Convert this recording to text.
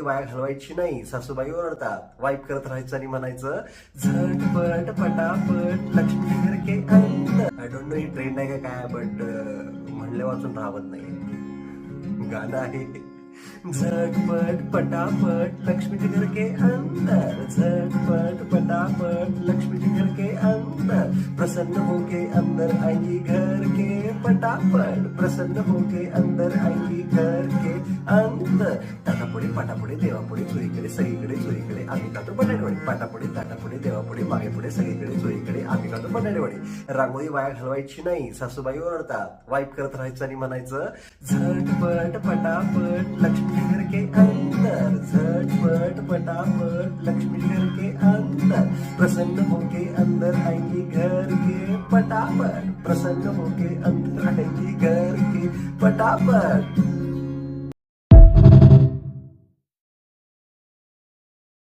वाया घालवायची नाही. सासूबाई ओरडतात. वाईप करत राहायचं आणि म्हणायचं झटपट पटापट लक्ष्मी घर के अंदर. I don't know he trend आहे का काय, बट म्हणले वाचून राहत नाही. गाणं आहे झटपट पटापट लक्ष्मी के घर के अंदर, झटपट पटापट लक्ष्मी के घर के अंदर, प्रसन्न होके अंदर आएंगी घर के पटापट, प्रसन्न होके अंदर आएंगी घर के अंदर. ताटापुढे पाटापुढे देवापुढे चोहीकडे सगळीकडे चोहीकडे आम्ही खातो बटाटेवडी. पाटापुढे ताटापुढे देवापुढे मागे पुढे सगळीकडे चोहीकडे आम्ही खातो बटाटेवडी. रांगोळी वाया घालवायची नाही. सासूबाई ओरडतात. वाईप करत राहायचं आणि म्हणायचं झटपट पटापट लक्ष्मी घर के अंदर, झटपट पटापट लक्ष्मी घर के अंदर, प्रसन्न होके अंदर आएंगी घर के पटापट, प्रसन्न होके अंदर आएंगी घर के पटापट.